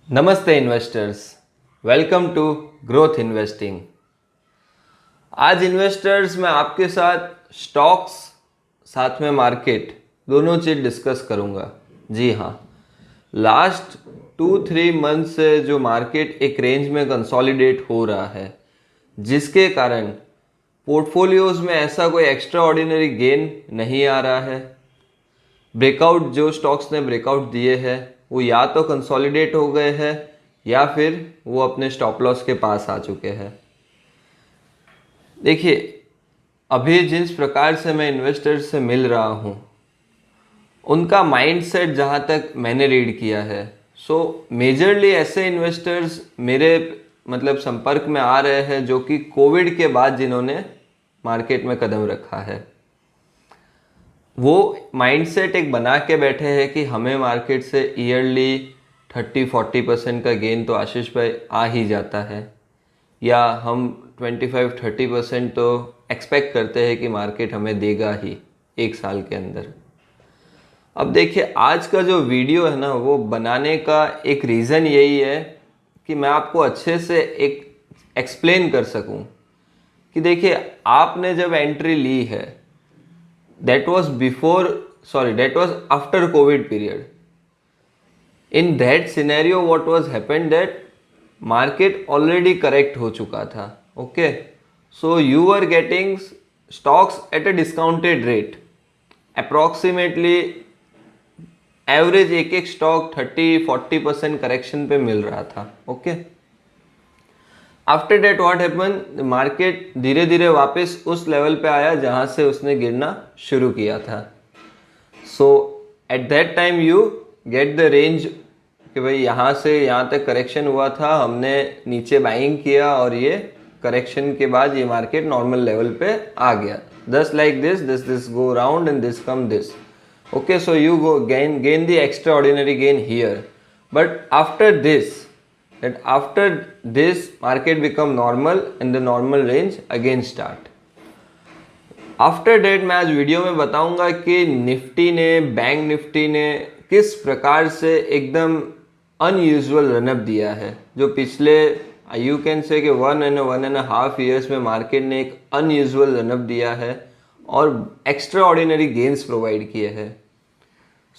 नमस्ते investors, welcome to growth investing. आज investors मैं आपके साथ स्टॉक्स साथ में मार्केट दोनों चीज़ डिस्कस करूंगा। जी हाँ, लास्ट 2-3 मंथ से जो मार्केट एक रेंज में कंसोलिडेट हो रहा है, जिसके कारण पोर्टफोलियोज में ऐसा कोई एक्स्ट्रा ऑर्डिनरी गेन नहीं आ रहा है। ब्रेकआउट जो स्टॉक्स ने ब्रेकआउट दिए हैं वो या तो कंसोलिडेट हो गए हैं या फिर वो अपने स्टॉप लॉस के पास आ चुके हैं। देखिए, अभी जिस प्रकार से मैं इन्वेस्टर्स से मिल रहा हूँ, उनका माइंडसेट जहाँ तक मैंने रीड किया है, मेजरली ऐसे इन्वेस्टर्स मेरे संपर्क में आ रहे हैं जो कि कोविड के बाद जिन्होंने मार्केट में कदम रखा है। वो माइंडसेट एक बना के बैठे हैं कि हमें मार्केट से ईयरली 30-40% का गेन तो आशीष भाई आ ही जाता है, या हम 25-30% तो एक्सपेक्ट करते हैं कि मार्केट हमें देगा ही एक साल के अंदर। अब देखिए, आज का जो वीडियो है ना, वो बनाने का एक रीज़न यही है कि मैं आपको अच्छे से एक एक्सप्लेन कर सकूं कि देखिए, आपने जब एंट्री ली है, that was after COVID period. In that scenario, what was happened that market already correct हो चुका था. Okay, so you were getting stocks at a discounted rate. Approximately average एक एक स्टॉक 30-40% करेक्शन पे मिल रहा था. Okay, after that what happen, market धीरे धीरे वापस उस लेवल पे आया जहां से उसने गिरना शुरू किया था. So at that time you get the range कि भाई यहाँ से यहाँ तक करेक्शन हुआ था, हमने नीचे बाइंग किया और ये करेक्शन के बाद ये मार्केट नॉर्मल लेवल पे आ गया. Just like this go round and this come this. Okay, so you gain the extraordinary gain here, but after this market become normal and the normal range again start. After that मैं आज video में बताऊंगा कि Nifty ने, bank Nifty ने किस प्रकार से एकदम अनयूजुअल रनअप दिया है, जो पिछले यू कैन से कि 1.5 ईयर्स में मार्केट ने एक अनयूजुअल रनअप दिया है और एक्स्ट्रा ऑर्डिनरी गेन्स प्रोवाइड किए हैं.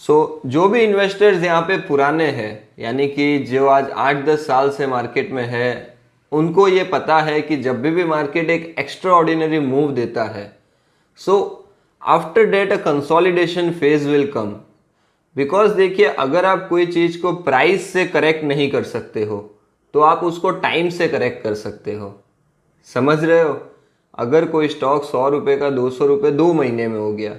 जो भी इन्वेस्टर्स यहाँ पे पुराने हैं, यानी कि जो आज 8-10 साल से मार्केट में है, उनको ये पता है कि जब भी मार्केट एक एक्स्ट्रा ऑर्डिनरी मूव देता है, after that a consolidation phase will come. Because देखिए, अगर आप कोई चीज़ को प्राइस से करेक्ट नहीं कर सकते हो तो आप उसको टाइम से करेक्ट कर सकते हो. समझ रहे हो? अगर कोई स्टॉक 100 रुपये का 200 रुपये 2 महीने में हो गया,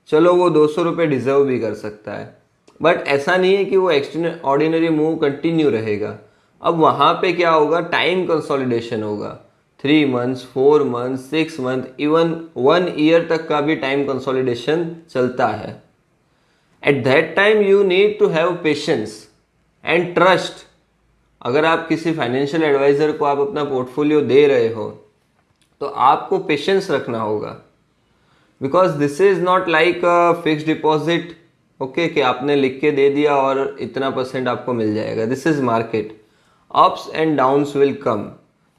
चलो वो 200 रुपये डिजर्व भी कर सकता है, बट ऐसा नहीं है कि वो एक्स्ट्रा ऑर्डिनरी मूव कंटिन्यू रहेगा. अब वहाँ पे क्या होगा, टाइम कंसोलिडेशन होगा. 3 months, 4 months, 6 month, even 1 year तक का भी टाइम कंसोलिडेशन चलता है. At that time you need to have patience and trust. अगर आप किसी फाइनेंशियल एडवाइजर को आप अपना पोर्टफोलियो दे रहे हो तो आपको पेशेंस रखना होगा. Because this is not like a fix deposit, okay, कि आपने लिख के दे दिया और इतना % आपको मिल जाएगा. This is market. Ups and downs will come,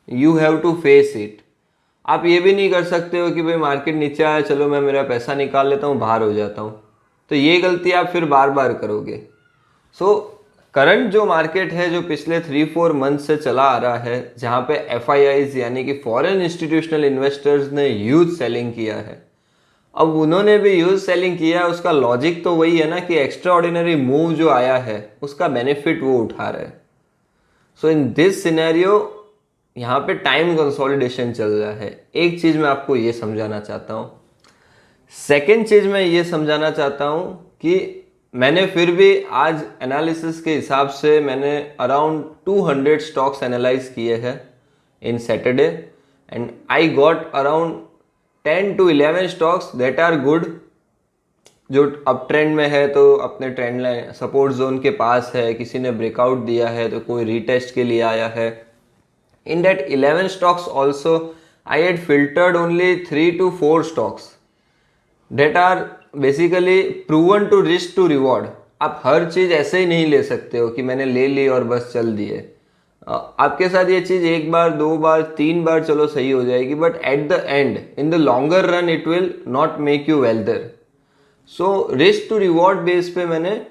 you have to face it. आप ये भी नहीं कर सकते हो कि भाई मार्केट नीचे आया, चलो मैं मेरा पैसा निकाल लेता हूँ, बाहर हो जाता हूँ. तो ये गलती आप फिर बार बार करोगे. करंट जो मार्केट है, जो पिछले 3-4 मंथ से चला आ रहा है, जहाँ पे FIIs यानी कि फॉरेन इंस्टीट्यूशनल इन्वेस्टर्स ने ह्यूज सेलिंग किया है. अब उन्होंने भी ह्यूज सेलिंग किया है, उसका लॉजिक तो वही है ना कि एक्स्ट्रा ऑर्डिनरी मूव जो आया है उसका बेनिफिट वो उठा रहे हैं. इन दिस सिनेरियो यहाँ पे टाइम कंसोलिडेशन चल रहा है. एक चीज़ मैं आपको ये समझाना चाहता हूँ. सेकेंड चीज़ मैं ये समझाना चाहता हूँ कि मैंने फिर भी आज एनालिसिस के हिसाब से मैंने अराउंड 200 स्टॉक्स एनालाइज किए हैं in Saturday, and I got around 10 to 11 stocks that are good, जो अप ट्रेंड में है तो अपने ट्रेंड लाइन सपोर्ट जोन के पास है, किसी ने ब्रेकआउट दिया है तो कोई रीटेस्ट के लिए आया है. In that 11 stocks also I had filtered only 3 to 4 stocks that are basically proven to risk to reward. आप हर चीज ऐसे ही नहीं ले सकते हो कि मैंने ले ली और बस चल दिए। आपके साथ ये चीज एक बार, दो बार, तीन बार चलो सही हो जाएगी, but at the end in the longer run it will not make you wealthier. So risk to reward base पे मैंने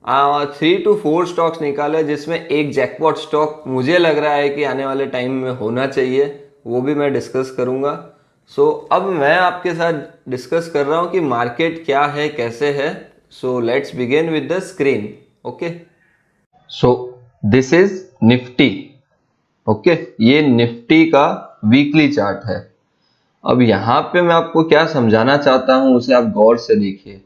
3 to 4 स्टॉक्स निकाले, जिसमें एक जैकपॉट स्टॉक मुझे लग रहा है कि आने वाले टाइम में होना चाहिए, वो भी मैं डिस्कस करूंगा। सो अब मैं आपके साथ डिस्कस कर रहा हूं कि मार्केट क्या है, कैसे है। So let's begin with the screen. Okay, so this is Nifty. Okay, ये निफ्टी का वीकली चार्ट है। अब यहाँ पे मैं आपको क्या समझाना चाहता हूँ उसे आप गौर से देखिए।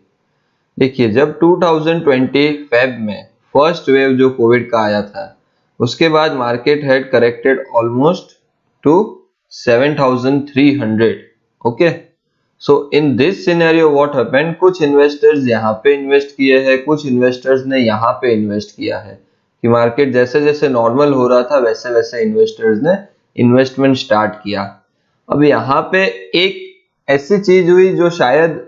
देखिए, जब 2020 फेब में फर्स्ट वेव जो कोविड का आया था, उसके बाद market had corrected almost two 7,300। Okay, so in this scenario what happened, कुछ इन्वेस्टर्स यहाँ पे इन्वेस्ट किए हैं, कुछ इन्वेस्टर्स ने यहाँ पे इन्वेस्ट किया है कि मार्केट जैसे जैसे नॉर्मल हो रहा था वैसे वैसे इन्वेस्टर्स ने इन्वेस्टमेंट स्टार्ट किया। अब यहाँ पे एक ऐसी चीज हुई जो शायद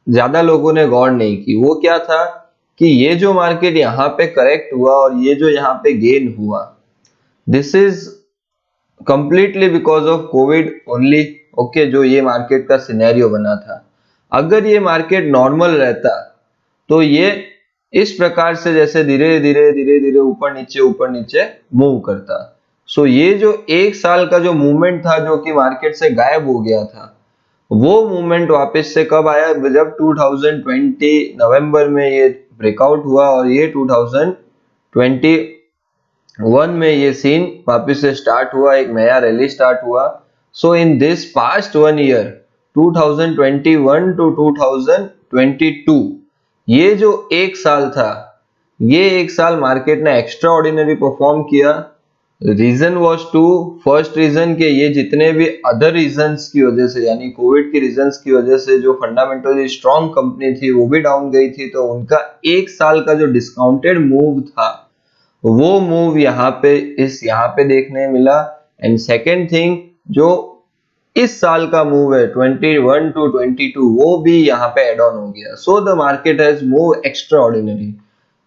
ज्यादा लोगों ने गौर नहीं की। वो क्या था कि ये जो मार्केट यहाँ पे करेक्ट हुआ और ये जो यहाँ पे गेन हुआ, this is completely because of Covid only. Okay, जो ये मार्केट का सिनेरियो बना था, अगर ये मार्केट नॉर्मल रहता तो ये इस प्रकार से जैसे धीरे धीरे धीरे धीरे ऊपर नीचे मूव करता। सो ये जो एक साल का जो मूवमेंट था जो कि मार्केट से गायब हो गया था, वो मूवमेंट वापस से कब आया, जब 2020 नवंबर में ये ब्रेकआउट हुआ और ये 2021 में ये सीन वापस से स्टार्ट हुआ, एक नया रैली स्टार्ट हुआ। So in this past 1 year 2021 to 2022, ये जो एक साल था, ये एक साल मार्केट ने एक्स्ट्रा ऑर्डिनरी परफॉर्म किया। Reason was two, first reason के ये जितने भी अदर रीजंस की वजह से, यानी कोविड के रीजंस की वजह से जो फंडामेंटली स्ट्रॉन्ग कंपनी थी वो भी डाउन गई थी, तो उनका एक साल का जो डिस्काउंटेड मूव था वो मूव यहाँ पे देखने मिला। एंड सेकेंड थिंग, जो इस साल का मूव है 21 टू 22, वो भी यहाँ पे एड ऑन हो गया। So the market has move extra ordinary.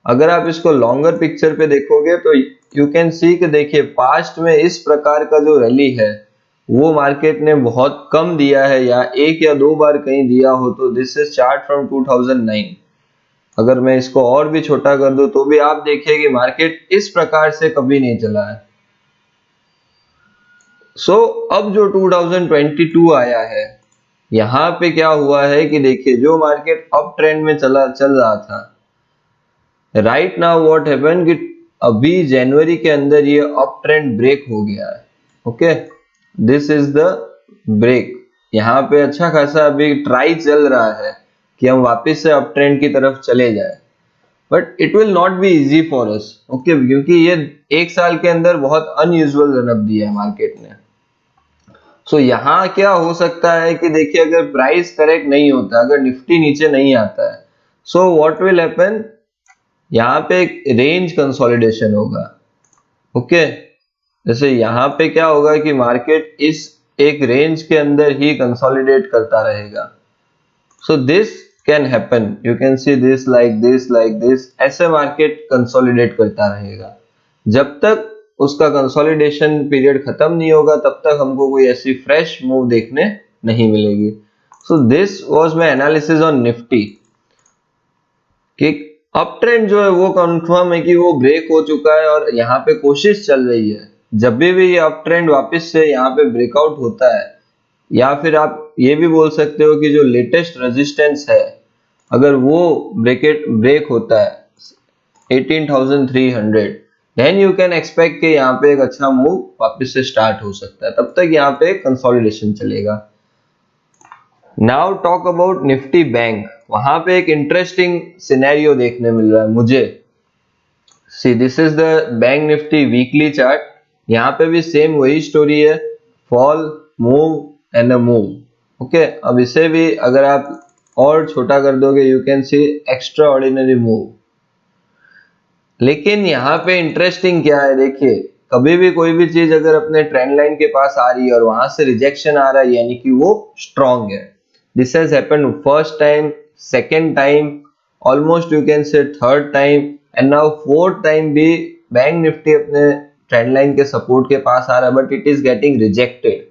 अगर आप इसको लॉन्गर पिक्चर पे देखोगे तो यू कैन सी कि देखिए, पास्ट में इस प्रकार का जो रैली है वो मार्केट ने बहुत कम दिया है, या एक या दो बार कहीं दिया हो तो दिस इज चार्ट फ्रॉम 2009। अगर मैं इसको और भी छोटा कर दूं तो भी आप देखिए कि मार्केट इस प्रकार से कभी नहीं चला है। सो अब जो 2022 आया है, यहाँ पे क्या हुआ है कि देखिए, जो मार्केट अप ट्रेंड में चल रहा था, राइट नाउ व्हाट हैपन कि अभी जनवरी के अंदर ये अप ट्रेंड ब्रेक हो गया है। Okay, this is the break. यहाँ पे अच्छा खासा अभी ट्राई चल रहा है कि हम वापस से अप ट्रेंड की तरफ चले जाए, but it will not be easy for us. Okay, क्योंकि ये एक साल के अंदर बहुत अनयूजुअल रन अप दिया है मार्केट ने। सो यहाँ क्या हो सकता है कि देखिए, अगर प्राइस करेक्ट नहीं होता, अगर निफ्टी नीचे नहीं आता है, सो व्हाट विल हैपन, यहाँ पे एक रेंज कंसोलिडेशन होगा। ओके, जैसे यहाँ पे क्या होगा कि मार्केट इस एक रेंज के अंदर ही कंसोलिडेट करता रहेगा। So this can happen, you can see this like this like this, ऐसे मार्केट कंसोलिडेट करता रहेगा। जब तक उसका कंसोलिडेशन पीरियड खत्म नहीं होगा तब तक हमको कोई ऐसी फ्रेश मूव देखने नहीं मिलेगी। So this was my analysis on Nifty कि अप ट्रेंड जो है वो कंफर्म है कि वो ब्रेक हो चुका है और यहाँ पे कोशिश चल रही है। जब भी ये अप ट्रेंड वापस से यहाँ पे ब्रेकआउट होता है, या फिर आप ये भी बोल सकते हो कि जो लेटेस्ट रेजिस्टेंस है, अगर वो ब्रेक होता है 18,300, देन यू कैन एक्सपेक्ट कि यहाँ पे एक अच्छा मूव वापस से स्टार्ट हो सकता है। तब तक यहाँ पे कंसोलिडेशन चलेगा। Now talk about Nifty bank. वहां पे एक इंटरेस्टिंग सिनेरियो देखने मिल रहा है मुझे। See, this is the bank Nifty weekly chart. यहाँ पे भी सेम वही स्टोरी है, fall, move and a move. Okay, अब इसे भी अगर आप और छोटा कर दोगे, you can see extraordinary move. लेकिन यहाँ पे इंटरेस्टिंग क्या है, देखिए, कभी भी कोई भी चीज अगर अपने ट्रेंड लाइन के पास आ रही है और वहां से रिजेक्शन आ रहा है, यानी कि वो स्ट्रॉन्ग है। This has happened first time, second time almost you can say third time and now fourth time भी बैंक निफ्टी अपने ट्रेंड लाइन के सपोर्ट के पास आ रहा है, but it is getting rejected.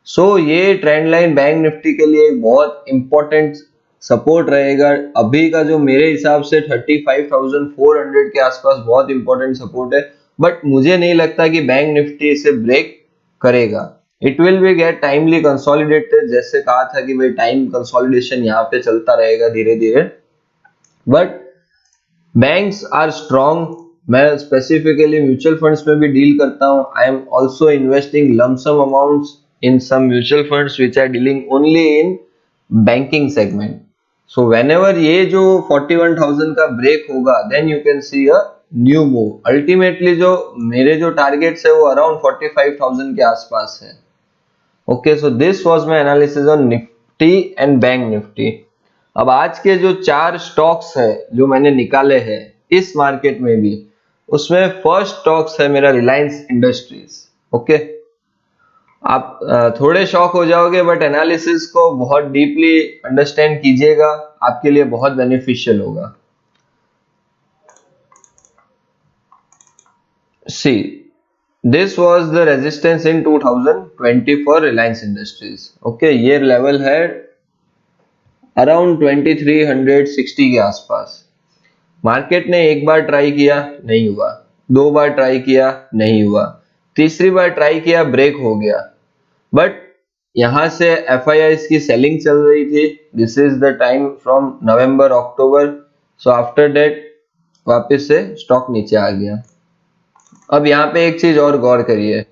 So ये ट्रेंड लाइन बैंक निफ्टी के लिए एक बहुत इंपॉर्टेंट सपोर्ट रहेगा। अभी का जो मेरे हिसाब से 35,400 के आसपास बहुत इंपॉर्टेंट सपोर्ट है, बट मुझे नहीं लगता कि बैंक निफ्टी इसे ब्रेक करेगा। It will be get timely consolidated, जैसे कहा था कि भाई टाइम कंसोलिडेशन यहाँ पे चलता रहेगा धीरे धीरे, बट बैंक्स आर स्ट्रॉन्ग। मैं स्पेसिफिकली म्यूचुअल फंड्स में भी डील करता हूँ। I am also investing lumpsum amounts in some mutual funds which are dealing only in banking segment. So whenever ये जो 41,000 का ब्रेक होगा, then you can see a new move. Ultimately जो मेरे जो टारगेट्स है वो अराउंड 45,000 के आसपास है। Okay, so this was my analysis on Nifty and bank Nifty. अब आज के जो 4 स्टॉक्स है जो मैंने निकाले हैं इस मार्केट में भी, उसमें फर्स्ट स्टॉक्स है मेरा रिलायंस इंडस्ट्रीज। ओके, आप थोड़े शॉक हो जाओगे, बट एनालिसिस को बहुत डीपली अंडरस्टैंड कीजिएगा, आपके लिए बहुत बेनिफिशियल होगा। See, this was the resistance in 2020 for Reliance Industries. Okay, ये लेवल है अराउंड 2360 के आसपास। मार्केट ने एक बार ट्राई किया, नहीं हुआ, 2 बार ट्राई किया, नहीं हुआ, तीसरी बार ट्राई किया, ब्रेक हो गया, बट यहां से एफआईआईस की सेलिंग चल रही थी। This is the time from November October. So after that वापस से स्टॉक नीचे आ गया। अब यहाँ पे एक चीज और गौर करिए,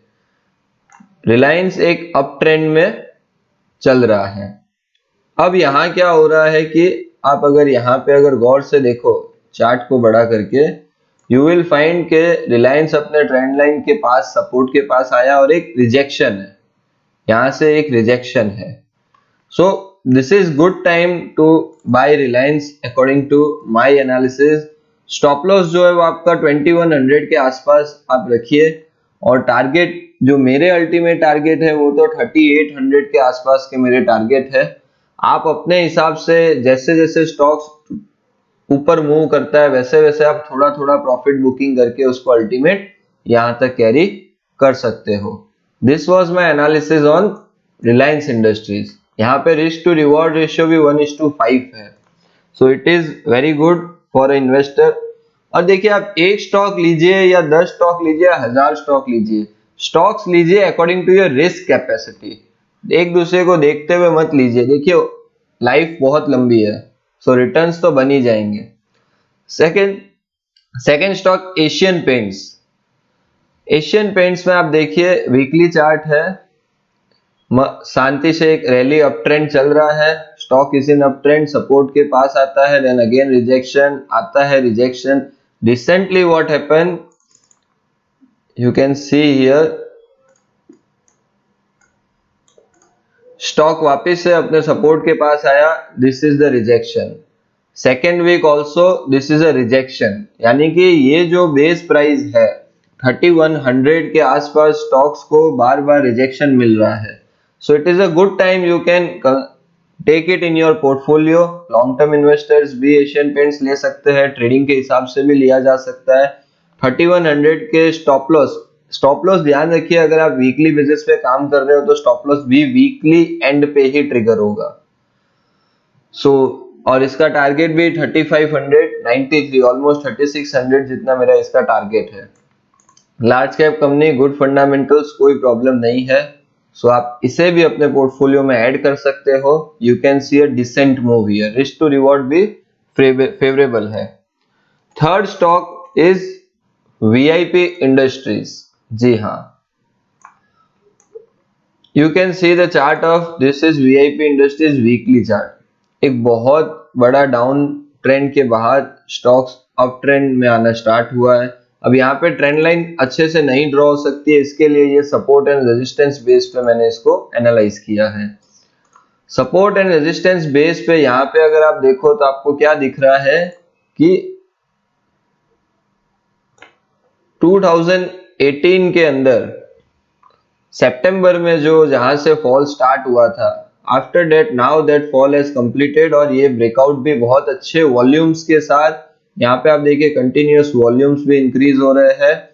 रिलायंस एक अप ट्रेंड में चल रहा है। अब यहाँ क्या हो रहा है कि आप अगर यहाँ पे अगर गौर से देखो चार्ट को बड़ा करके, यू विल फाइंड के रिलायंस अपने ट्रेंड लाइन के पास सपोर्ट के पास आया और एक रिजेक्शन है, यहाँ से एक रिजेक्शन है। So this is good time to buy Reliance according to my analysis. Stop loss जो है वो आपका 2100 के आसपास आप रखिए, और टारगेट जो मेरे अल्टीमेट टारगेट है वो तो 3800 के आसपास के मेरे टारगेट है। आप अपने हिसाब से जैसे जैसे स्टॉक्स ऊपर मूव करता है वैसे वैसे आप थोड़ा थोड़ा प्रॉफिट बुकिंग करके उसको अल्टीमेट यहां तक कैरी कर सकते हो। This was my analysis on Reliance industries. यहाँ पे रिस्क टू रिवॉर्ड रेशियो भी 1:5 है। So it is very good for investor. और देखिए, आप एक स्टॉक लीजिए या 10 स्टॉक लीजिए या 1000 स्टॉक लीजिए, स्टॉक्स लीजिए according to your risk capacity. एक दूसरे को देखते हुए मत लीजिए। देखिए, लाइफ बहुत लंबी है, सो रिटर्न्स तो बन ही जाएंगे। Second second stock Asian paints. Asian paints में आप देखिए वीकली चार्ट है, शांति से एक रैली अप ट्रेंड चल रहा है। Stock is in up trend, support के पास आता है, देन अगेन रिजेक्शन आता है, rejection. Recently what happen, you can see here, stock वापस से अपने सपोर्ट के पास आया, this is the rejection. Second week also this is a rejection, यानी कि ये जो बेस प्राइस है 3100 के आसपास स्टॉक्स को बार बार रिजेक्शन मिल रहा है। So it is a good time, you can take it in your portfolio. Long term investors भी एशियन पेंट्स ले सकते हैं, ट्रेडिंग के हिसाब से भी लिया जा सकता है। 3100 के स्टॉप लॉस ध्यान रखिए, अगर आप वीकली बेसिस पे काम कर रहे हो तो स्टॉप लॉस भी वीकली एंड पे ही ट्रिगर होगा। सो और इसका टारगेट भी 3593, ऑलमोस्ट 3600 जितना मेरा इसका टारगेट है। Large cap company, good fundamentals, कोई प्रॉब्लम नहीं है। सो आप इसे भी अपने पोर्टफोलियो में ऐड कर सकते हो। You can see a decent move here, risk to reward भी फेवरेबल है। Third stock is VIP Industries. जी हाँ, you can see the chart of this is VIP Industries weekly chart. एक बहुत बड़ा डाउन ट्रेंड के बाद स्टॉक्स अप ट्रेंड में आना स्टार्ट हुआ है। अब यहाँ पे ट्रेंड लाइन अच्छे से नहीं ड्रॉ हो सकती है, इसके लिए ये सपोर्ट एंड रेजिस्टेंस बेस पे मैंने इसको एनालाइज किया है। सपोर्ट एंड रेजिस्टेंस बेस पे यहाँ पे अगर आप देखो तो आपको क्या दिख रहा है कि 2018 के अंदर सितंबर में जो जहां से फॉल स्टार्ट हुआ था, after that now that fall has completed और ये ब्रेकआउट भी बहुत अच्छे वॉल्यूम्स के साथ, यहाँ पे आप देखिए कंटिन्यूअस वॉल्यूम्स भी इंक्रीज हो रहे हैं,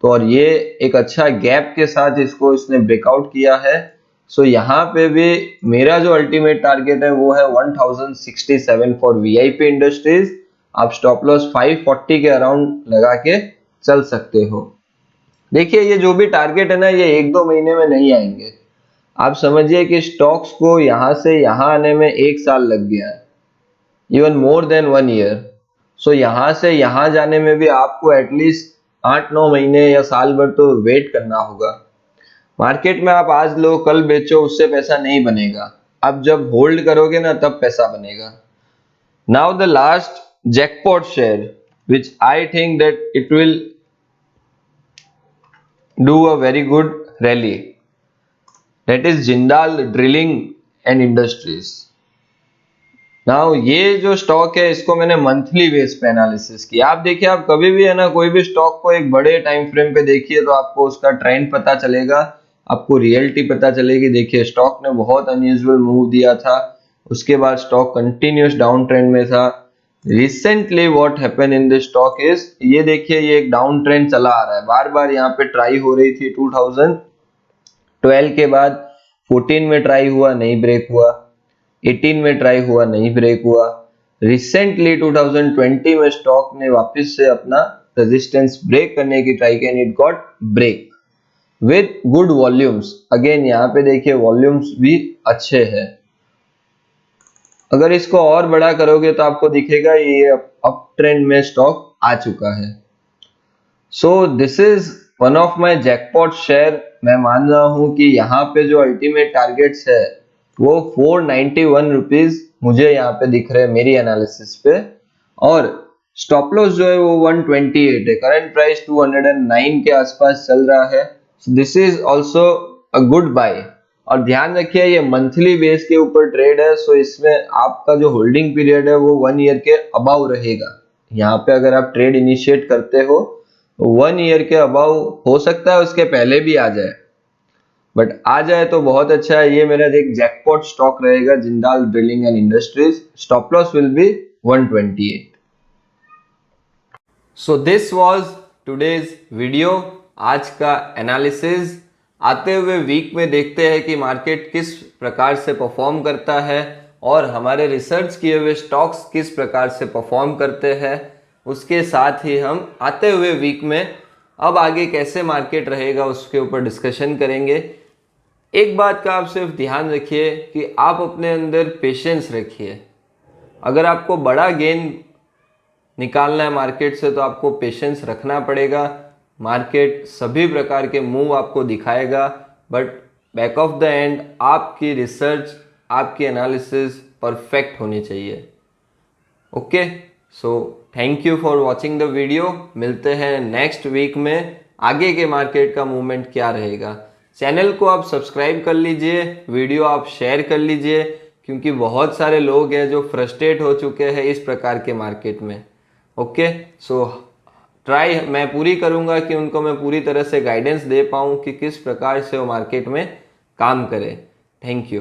तो और ये एक अच्छा गैप के साथ इसको इसने ब्रेकआउट किया है। सो यहाँ पे भी मेरा जो अल्टीमेट टारगेट है वो है 1067 फॉर वीआईपी इंडस्ट्रीज। आप स्टॉप लॉस 540 के अराउंड लगा के चल सकते हो। देखिए ये जो भी टारगेट है ना, ये 1-2 महीने में नहीं आएंगे। आप समझिए कि स्टॉक्स को यहाँ से यहाँ आने में 1 साल लग गया है, इवन मोर देन 1 ईयर। सो यहाँ से यहाँ जाने में भी आपको एटलीस्ट 8-9 महीने या साल भर तो वेट करना होगा। मार्केट में आप आज लो कल बेचो, उससे पैसा नहीं बनेगा। आप जब होल्ड करोगे ना तब पैसा बनेगा। Now the last jackpot share which I think that it will do a very good rally, that is Jindal Drilling and Industries. Now ये जो स्टॉक है इसको मैंने मंथली बेस पे एनालिसिस किया। आप देखिए, आप कभी भी है ना कोई भी स्टॉक को एक बड़े टाइम फ्रेम पे देखिए तो आपको उसका ट्रेंड पता चलेगा, आपको रियलिटी पता चलेगी। देखिए स्टॉक ने बहुत अनयूजुअल मूव दिया था, उसके बाद स्टॉक कंटिन्यूअस डाउन ट्रेंड में था। Recently what happen in this stock is, ये देखिए ये एक डाउन ट्रेंड चला आ रहा है, बार बार यहाँ पे ट्राई हो रही थी। 2012 के बाद 14 में ट्राई हुआ, नहीं ब्रेक हुआ। 18 में ट्राई हुआ, नहीं ब्रेक हुआ। रिसेंटली 2020 में स्टॉक ने वापस से अपना रेजिस्टेंस ब्रेक करने की ट्राई की and it got break with good volumes. Again यहाँ पे देखिए वॉल्यूम्स भी अच्छे हैं। अगर इसको और बड़ा करोगे तो आपको दिखेगा ये अप ट्रेंड में स्टॉक आ चुका है। So this is one of my jackpot share. मैं मान रहा हूं कि यहाँ पे जो अल्टीमेट टारगेट्स है वो 491 रुपीज मुझे यहाँ पे दिख रहे हैं मेरी एनालिसिस पे, और स्टॉप लॉस जो है वो 128 है। करंट प्राइस 209 के आसपास चल रहा है। This is also a good buy. और ध्यान रखिए ये मंथली बेस के ऊपर ट्रेड है, सो इसमें आपका जो होल्डिंग पीरियड है वो 1 ईयर के अबाउ रहेगा। यहाँ पे अगर आप ट्रेड इनिशिएट करते हो 1 ईयर के अबाउ, हो सकता है उसके पहले भी आ जाए, बट आ जाए तो बहुत अच्छा है। ये मेरा एक जैकपॉट स्टॉक रहेगा, Jindal drilling and industries. Stop loss will be 128। So this was today's video, आज का एनालिसिस। आते हुए वीक में देखते हैं कि मार्केट किस प्रकार से परफॉर्म करता है और हमारे रिसर्च किए हुए स्टॉक्स किस प्रकार से परफॉर्म करते हैं। उसके साथ ही हम आते हुए वीक में अब आगे कैसे मार्केट रहेगा उसके ऊपर डिस्कशन करेंगे। एक बात का आप सिर्फ ध्यान रखिए कि आप अपने अंदर पेशेंस रखिए। अगर आपको बड़ा गेन निकालना है मार्केट से तो आपको पेशेंस रखना पड़ेगा। मार्केट सभी प्रकार के मूव आपको दिखाएगा, but back of the end आपकी रिसर्च, आपकी एनालिसिस परफेक्ट होनी चाहिए। Okay, so thank you for watching the video. मिलते हैं नेक्स्ट वीक में, आगे के मार्केट का मूवमेंट क्या रहेगा। चैनल को आप सब्सक्राइब कर लीजिए, वीडियो आप शेयर कर लीजिए, क्योंकि बहुत सारे लोग हैं जो फ्रस्ट्रेट हो चुके हैं इस प्रकार के मार्केट में। ओके, सो ट्राई मैं पूरी करूंगा कि उनको मैं पूरी तरह से गाइडेंस दे पाऊँ कि किस प्रकार से वो मार्केट में काम करें। Thank you.